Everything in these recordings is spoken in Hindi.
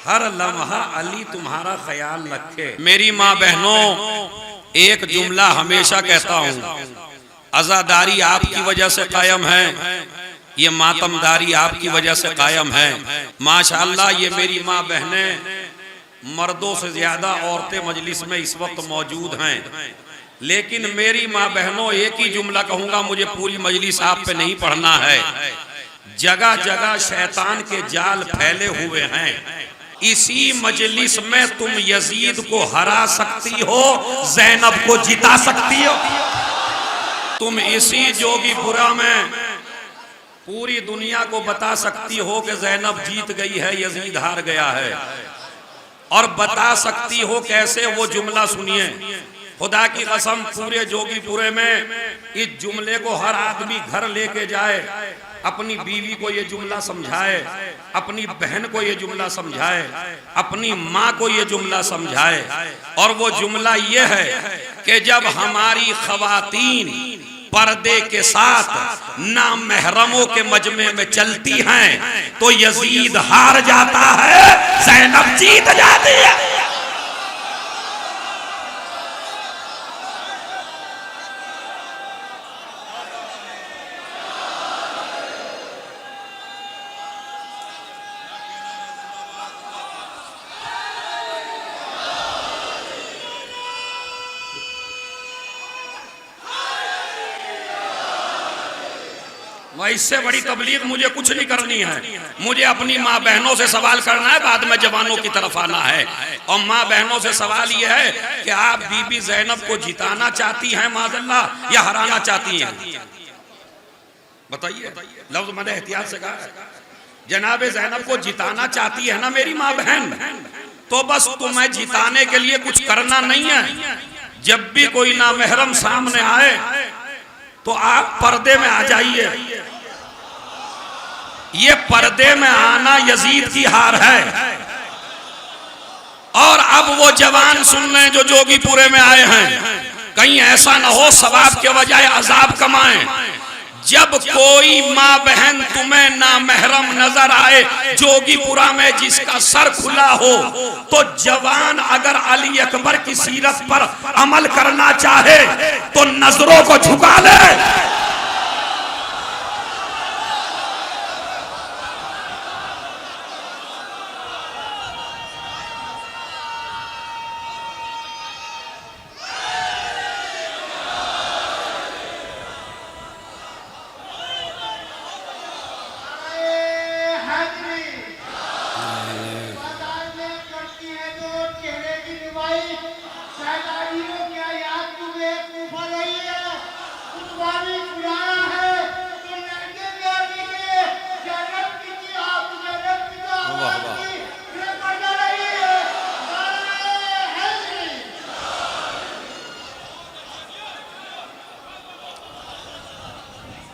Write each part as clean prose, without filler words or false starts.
हर लम्हा अली तुम्हारा ख्याल रखे। मेरी माँ बहनों, एक जुमला हमेशा कहता हूँ, अज़ादारी आपकी वजह से कायम है, ये मातमदारी आपकी वजह से कायम है। माशाअल्लाह ये मेरी माँ बहनें, मर्दों से ज्यादा औरतें मजलिस में इस वक्त मौजूद हैं, लेकिन मेरी माँ बहनों एक ही जुमला कहूंगा, मुझे पूरी मजलिस आप पे नहीं पढ़ना है। जगह जगह शैतान के जाल फैले हुए हैं, इसी मजलिस में तुम यजीद को हरा सकती हो, ज़ैनब को जिता सकती हो। तुम इसी जोगीपुरा में पूरी दुनिया को बता सकती हो कि ज़ैनब जीत गई है, यजीद हार गया है। और बता सकती हो कैसे? वो जुमला सुनिए, खुदा की कसम पूरे जोगीपुरे में इस जुमले को हर आदमी घर लेके जाए, अपनी बीवी को ये जुमला समझाए, अपनी बहन को ये जुमला समझाए, अपनी माँ को ये जुमला समझाए। और वो जुमला ये है कि जब हमारी खवातीन पर्दे के साथ नामहरमों के मजमे में चलती हैं तो यजीद हार जाता है, ज़ैनब जीत जाती है। इससे बड़ी तबलीग मुझे कुछ नहीं करनी है। मुझे अपनी माँ बहनों से सवाल करना है, बाद में जवानों की तरफ आना है। और माँ बहनों से सवाल यह है कि आप बीबी ज़ैनब को जिताना चाहती हैं माज़अल्लाह या हराना चाहती हैं? बताइए। लफ्ज़ मैंने एहतियात से कहा, जनाब ज़ैनब को जिताना चाहती है ना मेरी माँ बहन, तो बस तुम्हें जिताने के लिए कुछ करना नहीं है। जब भी कोई नामहरम सामने आए तो आप पर्दे में आ जाइए। ये पर्दे में आना यजीद की हार है। और अब वो जवान सुन लें जो जोगीपुरे में आए हैं, कहीं ऐसा ना हो सवाब के बजाय अजाब कमाएं। जब कोई माँ बहन तुम्हें नामहरम नजर आए जोगीपुरा में जिसका सर खुला हो, तो जवान अगर अली अकबर की सीरत पर अमल करना चाहे तो नजरों को झुका ले।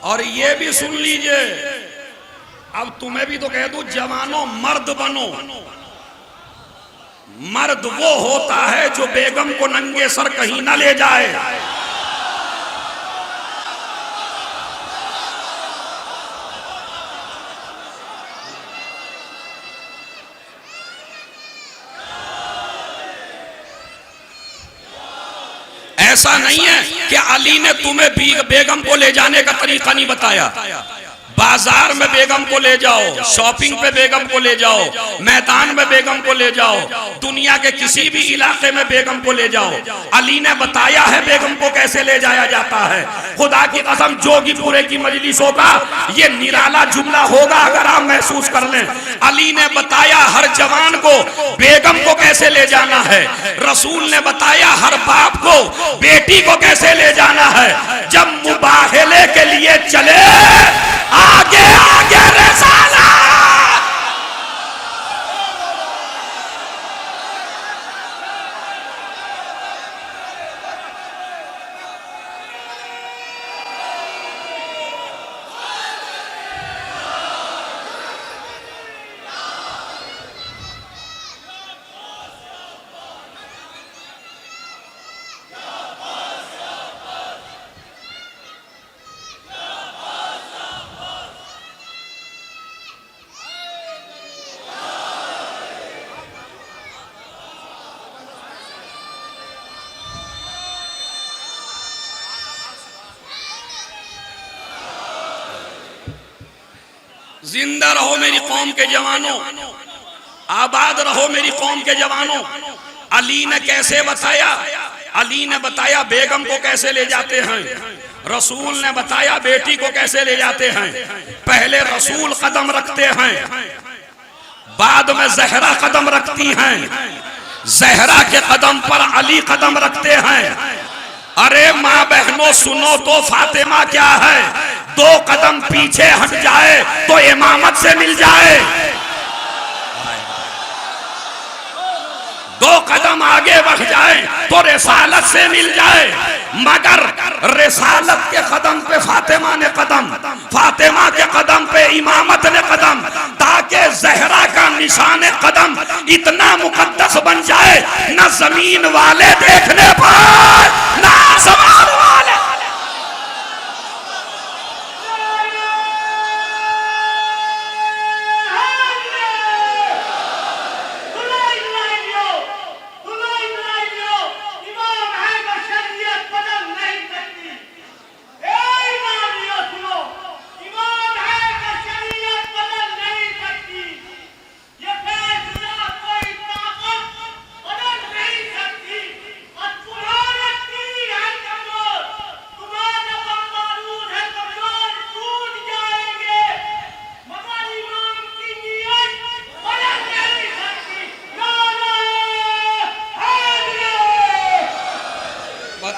और ये भी सुन लीजिए, अब तुम्हें भी तो कह दूं, जवानों मर्द बनो। मर्द वो होता है जो बेगम को नंगे सर कहीं ना ले जाए। ऐसा नहीं है कि अली ने तुम्हें बेगम को ले जाने का तरीका नहीं बताया। बाजार में बेगम को ले जाओ, शॉपिंग पे बेगम को ले जाओ, मैदान में बेगम को ले जाओ, दुनिया के किसी भी इलाके में बेगम को ले जाओ। अली ने बताया है बेगम को कैसे ले जाया जाता है। खुदा की कसम जोगीपुरे की मजलिसों का ये निराला जुमला होगा अगर आप महसूस कर लें। अली ने बताया हर जवान को बेगम को कैसे ले जाना है। रसूल ने बताया हर बाप को बेटी को कैसे ले जाना है। जब मुबाहले के लिए चले आगे आगे रिसाला। जिंदा रहो मेरी कौम के जवानों, आबाद रहो मेरी कौम के जवानों। अली ने कैसे बताया? अली ने बताया बेगम को कैसे ले जाते हैं, रसूल ने बताया बेटी को कैसे ले जाते हैं। पहले रसूल कदम रखते हैं, बाद में जहरा कदम रखती हैं, जहरा के कदम पर अली कदम रखते हैं। अरे माँ बहनों सुनो तो फातिमा क्या है, 2 कदम पीछे हट जाए तो इमामत से मिल जाए, 2 कदम आगे बढ़ जाए तो रिसालत से मिल जाए। मगर रिसालत के कदम पे फातिमा ने कदम, फातिमा के कदम पे इमामत ने कदम, ताकि जहरा का निशान कदम इतना मुकद्दस बन जाए न जमीन वाले देखने पर न आसमान वाले।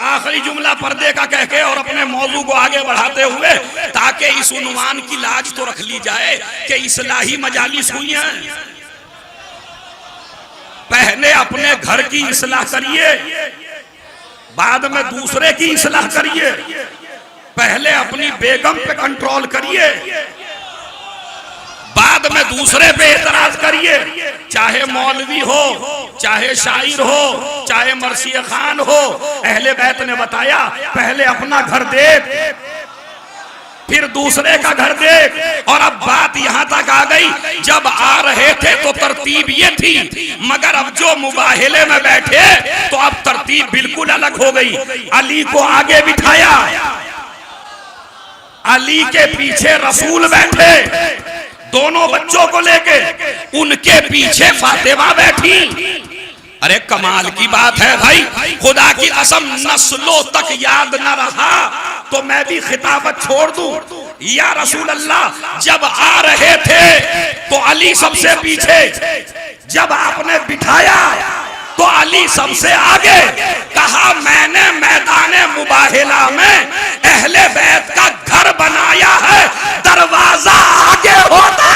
आखिरी जुमला पर्दे का कह के और अपने मौजू को आगे बढ़ाते हुए, ताकि इस उन्वान की लाज तो रख ली जाए कि इस्लाही मजालिस हुई हैं। पहले अपने घर की इस्लाह करिए, बाद में दूसरे की इस्लाह करिए। पहले अपनी बेगम पे कंट्रोल करिए, बाद में दूसरे पे एतराज करिए। चाहे मौलवी हो, चाहे शायर हो, चाहे मरसिया खान हो, अहले बैत ने बताया पहले अपना घर देख, फिर दूसरे का घर देख। और अब बात यहाँ तक आ गई, जब आ रहे थे तो तरतीब ये थी, मगर अब जो मुबाहिले में बैठे तो अब तरतीब बिल्कुल अलग हो गई। अली को आगे बिठाया, अली के पीछे रसूल बैठे, दोनों बच्चों को लेके, उनके पीछे फातिमा बैठी। अरे कमाल की बात है भाई, खुदा की कसम नस्लों तक याद न रहा तो मैं भी खिताबत छोड़ दूं। या रसूल अल्लाह, जब आ रहे थे तो अली सबसे पीछे, जब आपने बिठाया तो अली सबसे आगे। कहा मैंने मैदाने मुबाहिला में अहले बैत का घर बनाया है, दरवाजा आगे होता।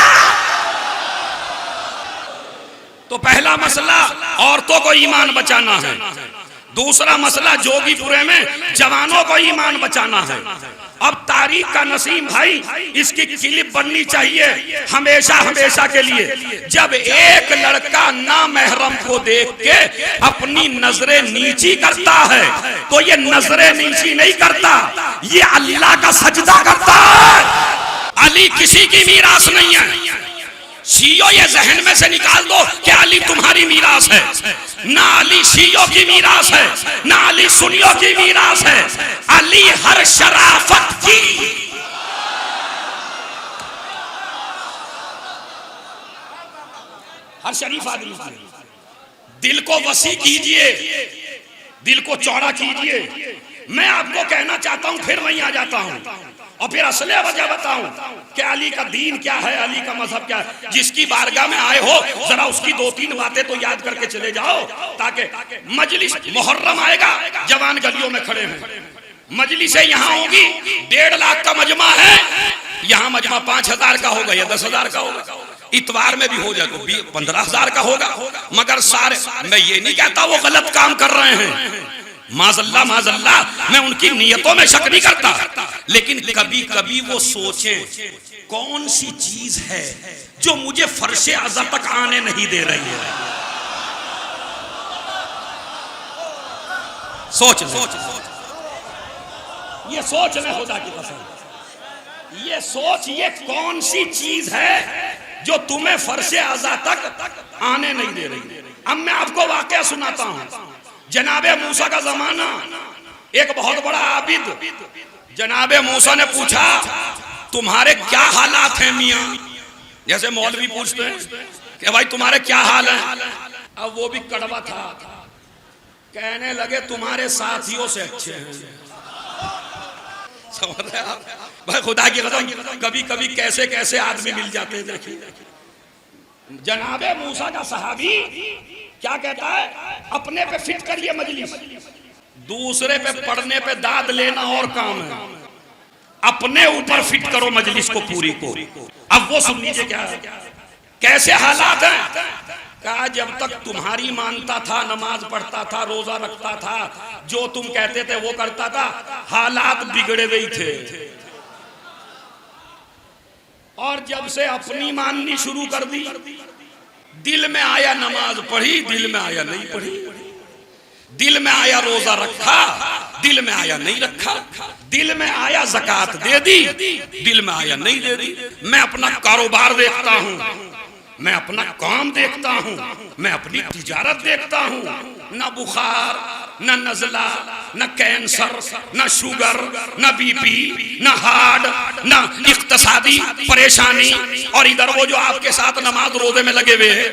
तो पहला मसला औरतों को ईमान बचाना है, दूसरा मसला जोगीपुरे में जवानों को ईमान बचाना है। अब तारीख का नसीम भाई, इसकी क्लिप बननी चाहिए हमेशा हमेशा के लिए। जब एक लड़का ना महरम को देख के अपनी नजरें नीची करता है तो ये नजरें नीची नहीं करता, ये अल्लाह का सजदा करता है। अली किसी की मीरास नहीं है। शियो ये जहन में से निकाल दो कि अली तुम्हारी मीरास है। ना अली शियो की मीरास है, ना अली सुनियों की मीरास है। अली हर शराफत की, हर शरीफ आदमी की। दिल को वसी कीजिए, दिल को चौड़ा कीजिए। मैं आपको कहना चाहता हूं, फिर वहीं आ जाता हूं और फिर असले वजह बताऊं कि अली का दीन क्या है, अली का मजहब क्या है। जिसकी बारगाह में आए हो जरा उसकी 2-3 बातें तो याद करके चले जाओ, ताकि मजलिस मुहर्रम आएगा, जवान गलियों में खड़े हैं, मजलिसें यहाँ होगी। 1.5 लाख का मजमा है, यहाँ मजमा 5,000 का होगा या 10,000 का होगा। इतवार में भी हो जाए तो 15,000 का होगा। मगर सारे, मैं ये नहीं कहता वो गलत काम कर रहे हैं, माज़ल्ला माज़ल्ला, मैं उनकी नियतों में शक नहीं करता, लेकिन कभी कभी वो सोचें कौन सी चीज है जो मुझे फर्शे अज़ा तक आने नहीं दे रही है। सोच ये सोच ले खुदा की कसम, ये सोच ये कौन सी चीज है जो तुम्हें फर्शे अज़ा तक आने नहीं दे रही। अब मैं आपको वाकया सुनाता हूं। जनाबे मूसा का जमाना, एक बहुत बड़ा आबिद, जनाबे मूसा ने पूछा तुम्हारे क्या हालात हैं मियां? जैसे मौलवी पूछते हैं कि भाई तुम्हारे क्या हाल है, अब वो भी कड़वा था, कहने लगे तुम्हारे साथियों से अच्छे हैं। समझ रहे आप भाई, खुदा की कसम कभी कभी कैसे कैसे आदमी मिल जाते हैं। देखिए जनाबे मूसा का सहाबी क्या कहता है, अपने पे फिट करिए मजलिस, दूसरे पे पढ़ने पे दाद लेना और काम है, अपने ऊपर फिट करो मजलिस को पूरी को। अब वो सुन लीजिए क्या है, कैसे हालात हैं। कहा जब तक तुम्हारी मानता था, नमाज पढ़ता था, रोजा रखता था, जो तुम कहते थे वो करता था, हालात बिगड़े हुए थे। और जब से अपनी माननी शुरू कर दी, दिल में आया नमाज पढ़ी, दिल में आया नहीं पढ़ी, दिल में आया रोजा रखा, दिल में आया नहीं रखा, दिल में आया ज़कात दे दी, दिल में आया नहीं दे दी। मैं अपना कारोबार देखता हूँ, मैं अपना काम देखता हूँ, मैं अपनी तिजारत देखता हूँ, न बुखार, न नजला, न कैंसर, न शुगर, न बीपी, न हार्ट, न इक्तसादी परेशानी। और इधर वो जो आपके साथ नमाज रोजे में लगे हुए हैं।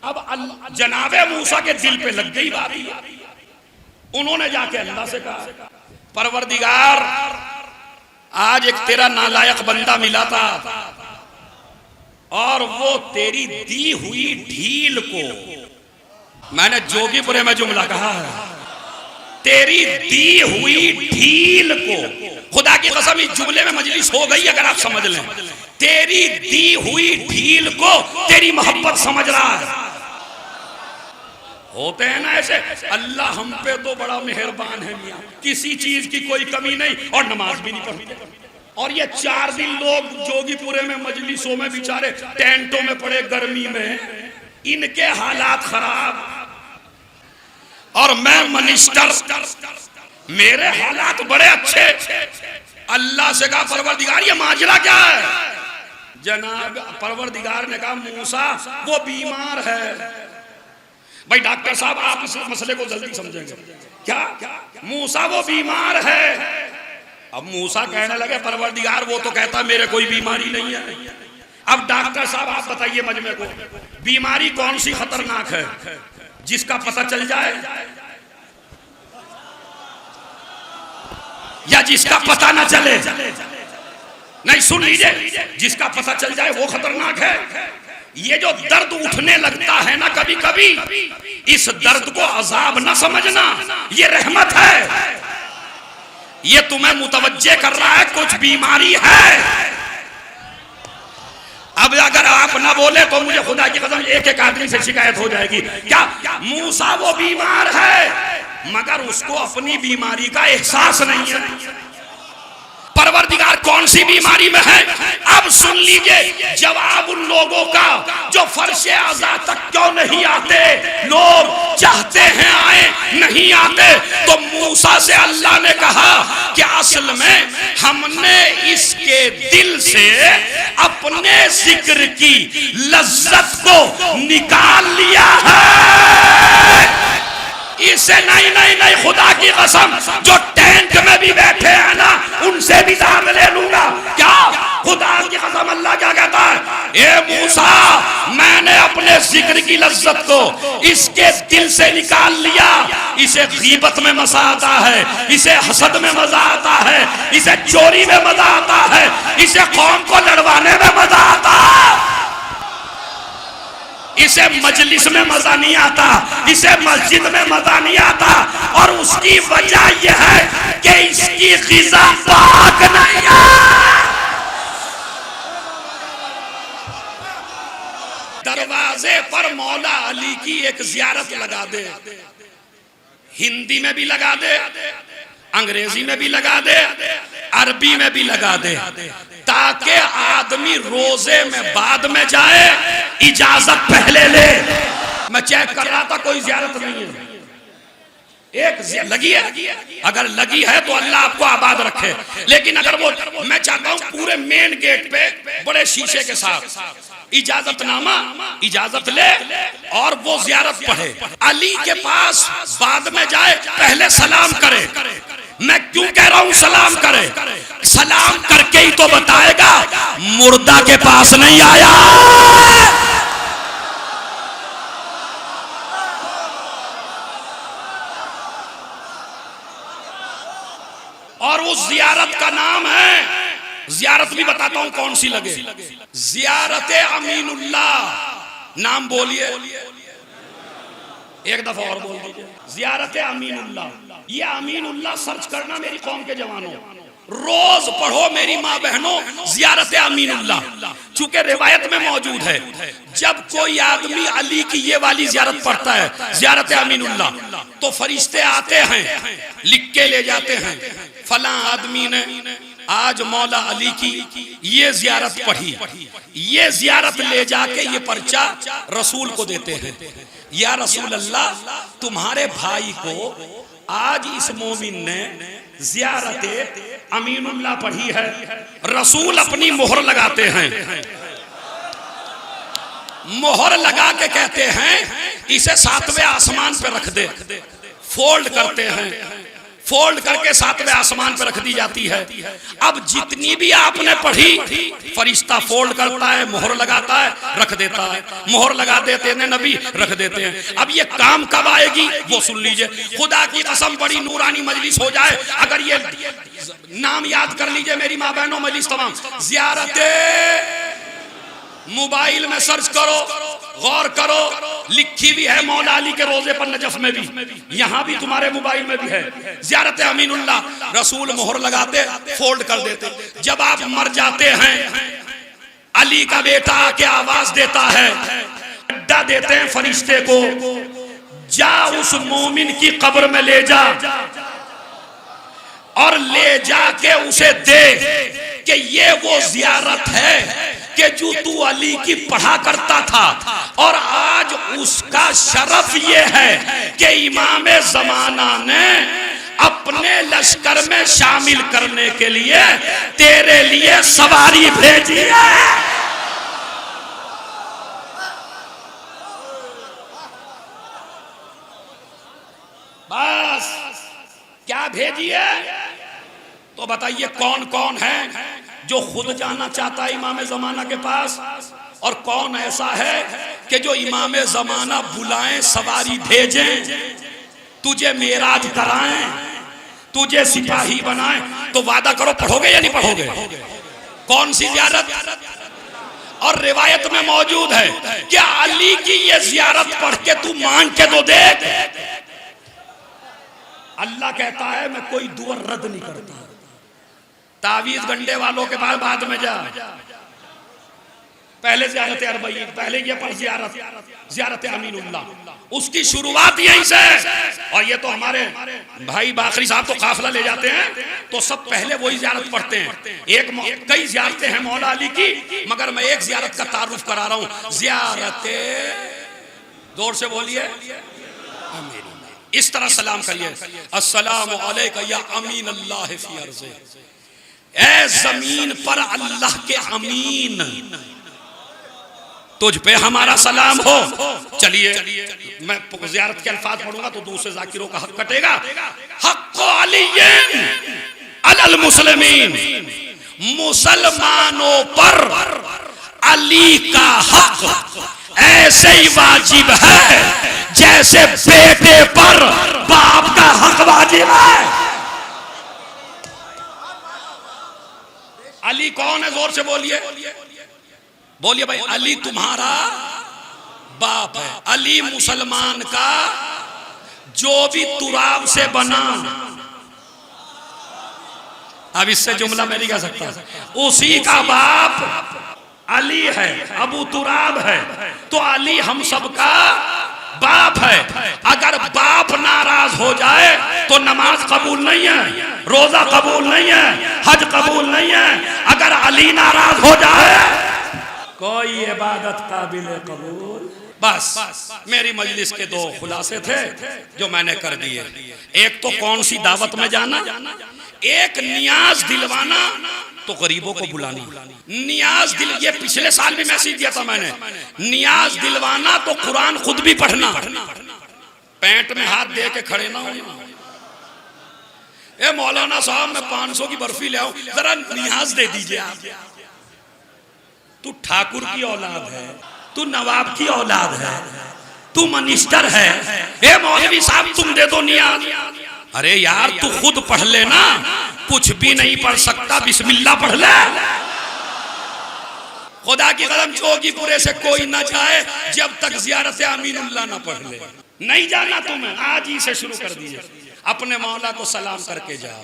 अब जनाबे मूसा के दिल पे लग गई बात। उन्होंने जाके अल्लाह से कहा, परवरदिगार आज एक तेरा नालायक बंदा मिला था और वो तेरी दी हुई ढील को, मैंने जोगीपुरे में जुमला कहा है, तेरी दी हुई ढील को, खुदा की कसम इस जुमले में मजलिस हो गई अगर आप समझ लें, तेरी दी हुई ढील को तेरी मोहब्बत समझ रहा है। होते हैं ना ऐसे, अल्लाह हम पे तो बड़ा मेहरबान है मियां, किसी चीज की कोई कमी नहीं, और नमाज भी नहीं पढ़ते। और ये 4 दिन लोग जोगीपुरे में मजलिसों में बेचारे टेंटों में पड़े गर्मी में, इनके हालात खराब, और मैं मिनिस्टर, मेरे हालात बड़े अच्छे। अल्लाह से कहा परवरदिगार ये माजरा क्या है। जनाब परवरदिगार ने कहा मूसा वो बीमार है। भाई डॉक्टर साहब आप इस मसले को जल्दी समझेंगे क्या, मूसा वो बीमार है। अब मूसा कहने लगे परवरदिगार वो तो कहता मेरे कोई बीमारी नहीं है। अब डॉक्टर साहब आप बताइए मजमे को, बीमारी कौन सी खतरनाक है जिसका पता चल जाए, या जिसका पता ना चले। नहीं सुन लीजिए, जिसका पता चल जाए वो खतरनाक है। ये जो दर्द उठने लगता है ना कभी कभी, इस दर्द को अजाब ना समझना, ये रहमत है। ये तुम्हें मुतवज्जे कर रहा है कुछ बीमारी है। अब अगर आप ना बोले तो मुझे खुदा की कसम एक एक आदमी से शिकायत हो जाएगी। क्या मूसा वो बीमार है मगर उसको अपनी बीमारी का एहसास नहीं है। परवरदिगार कौन सी बीमारी में है, अब सुन लीजिए जवाब उन लोगों का जो फर्शे आज़ा तक क्यों नहीं आते। लोग चाहते हैं आए, नहीं आते। तो मूसा से अल्लाह ने कहा कि असल में हमने इसके दिल से अपने जिक्र की लज्जत को निकाल लिया है। इसे नहीं नहीं नहीं, खुदा की कसम जो टेंट में भी बैठे हैं ना उनसे भी दाम ले लूंगा। क्या खुदा की कसम अल्लाह क्या कहता है, ए मूसा मैंने अपने जिक्र की लज्जत को इसके दिल से निकाल लिया। इसे गीबत में मजा आता है, इसे हसद में मजा आता है, इसे चोरी में मजा आता है, इसे कौम को लड़वाने में मजा आता है। इसे मजलिस में मजा नहीं आता, इसे मस्जिद में मजा नहीं आता। और उसकी वजह यह है कि इसकी ग़िज़ा पाक नहीं है। दरवाजे पर मौला अली की एक ज़ियारत लगा दे, हिंदी में भी लगा दे, अंग्रेजी में भी लगा दे, अरबी में भी लगा दे, ताकि आदमी रोजे में बाद में जाए, इजाजत पहले ले। मैं चेक कर रहा था कोई ज़ियारत नहीं है, एक लगी है। अगर लगी है तो अल्लाह आपको आबाद रखे। लेकिन अगर वो, मैं चाहता हूं पूरे मेन गेट पे बड़े शीशे के साथ इजाजतनामा, इजाजत ले और वो ज़ियारत पढ़े। अली के पास बाद में जाए, पहले सलाम करे। मैं क्यों कह रहा हूं सलाम करे? सलाम करके ही तो बताएगा, मुर्दा के पास नहीं आया। और उस जियारत का नाम है, जियारत भी बताता हूं कौन सी लगे, जियारत अमीनुल्लाह। नाम बोलिए, एक दफा और बोल दीजिए, जियारत अमीनुल्लाह। ये अमीनुल्लाह सर्च करना मेरी कौम के जवानों, रोज पढ़ो मेरी माँ बहनों, जियारत अमीनुल्लाह। चूंकि रिवायत में मौजूद है, जब कोई आदमी अली की ये वाली जियारत पढ़ता है, जियारत अमीनुल्लाह, तो फरिश्ते आते हैं, लिख के ले जाते हैं, फला आदमी ने आज मौला अली की ये जियारत पढ़ी। ये जियारत ले जाके ये पर्चा रसूल को देते हैं, या रसूल अल्लाह, तुम्हारे भाई को आज इस मोमिन ने जियारत अमीनुल्लाह पढ़ी है। रसूल अपनी मोहर लगाते हैं, मोहर लगा के कहते हैं इसे 7वें आसमान पे रख दे। फोल्ड करते हैं, फोल्ड करके 7वें आसमान पे रख दी जाती है। अब जितनी भी आपने पढ़ी, फरिश्ता फोल्ड करता है, मोहर लगाता है, रख देता है, मोहर लगा देते हैं नबी, रख देते हैं। अब ये काम कब आएगी वो सुन लीजिए। खुदा की कसम बड़ी नूरानी मजलिस हो जाए अगर ये नाम याद कर लीजिए मेरी माँ बहनों, मजलिस तमाम। जियारत मोबाइल में सर्च करो, गौर करो, लिखी भी है मौला अली के रोजे पर नजफ में भी, यहां भी तुम्हारे मोबाइल में भी है। जियारत अमीनुल्लाह, रसूल मोहर लगाते, फोल्ड कर देते। जब आप मर जाते हैं, अली का बेटा आके आवाज देता है, अड्डा देते हैं फरिश्ते को, जा उस मोमिन की कब्र में ले जा और ले जाके उसे दे कि ये वो जियारत है कि जो तू अली की पढ़ा करता था, और आज उसका शरफ ये है कि इमाम जमाना ने अपने लश्कर में शामिल करने के लिए तेरे लिए सवारी भेजी है। बस क्या भेजी है? तो बताइए कौन कौन है जो खुद जाना चाहता है इमाम जमाना के पास, और कौन ऐसा है कि जो इमाम जमाना बुलाएं, सवारी भेजें, तुझे मेराज कराएं, तुझे सिपाही बनाएं? तो वादा करो पढ़ोगे या नहीं पढ़ोगे? कौन सी जियारत? और रिवायत में मौजूद है कि अली की ये जियारत पढ़ के तू मांग के तो देख। अल्लाह कहता है मैं कोई दुआ रद्द नहीं करता। तावीज गंडे वालों के पास बाद में जा, पहले जियारत अरबईन, पहले ये पर जियारत अमीनुल्लाह, उसकी शुरुआत यहीं से। और ये तो हमारे भाई बाकरी साहब तो काफिला ले जाते हैं, तो सब पहले वही जियारत पढ़ते हैं। कई जियारतें हैं मौला अली की, मगर मैं एक जियारत का तारुफ करा रहा हूं, जियारत, जोर से बोलिए, इस तरह सलाम करिए, अस्सलामु अलैका या अमीन अल्लाह फी अर्ज़े, ऐ जमीन पर अल्लाह के अमीन, तुझ पे हमारा सलाम हो। चलिए मैं ज़ियारत के अल्फाज पढ़ूंगा तो दूसरे जाकिरों का हक कटेगा। हक़्क़ु अलिय्यिन अलल मुस्लिमीन, मुसलमानों पर अली का हक ऐसे ही वाजिब है जैसे बेटे पर बाप का हक वाजिब है। अली कौन है? जोर से बोलिए, बोलिए भाई। अली तुम्हारा बाप है, अली मुसलमान का जो भी तुराब से बना, अब इससे जुमला मैं नहीं कह सकता, उसी का बाप अली है, अबू तुराब है, तो अली हम सबका बाप है। अगर बाप नाराज हो जाए तो नमाज कबूल नहीं है, रोजा कबूल नहीं है, हज कबूल नहीं है। अगर अली नाराज हो जाए कोई इबादत काबिल कबूल। बस मेरी मजलिस के दो खुलासे थे जो मैंने कर दिए। एक तो कौन सी दावत में जाना, एक नियाज दिलवाना तो गरीबों को बुलाना। नियाज दिल, ये पिछले साल भी मैसेज दिया था मैंने, नियाज दिलवाना तो कुरान खुद भी पढ़ना, पैंट में हाथ दे के खड़े ना होना। ए मौलाना साहब मैं 500 की बर्फी ले आऊं, जरा नियाज दे दीजिए आप। तू ठाकुर की औलाद है, तू नवाब की औलाद है, तू मिनिस्टर है, ए मौलवी साहब तुम दे दो नियाज। अरे यार तू खुद पढ़ लेना, कुछ भी नहीं पढ़ सकता, बिस्मिल्लाह पढ़ ले। खुदा की कसम चौकीपुरे से कोई ना जाए जब तक ज़ियारत अमीनुल्लाह ना पढ़ ले। नहीं जाना तुम्हें, आज ही से शुरू कर दीजिए, अपने मौला को सलाम करके जाओ।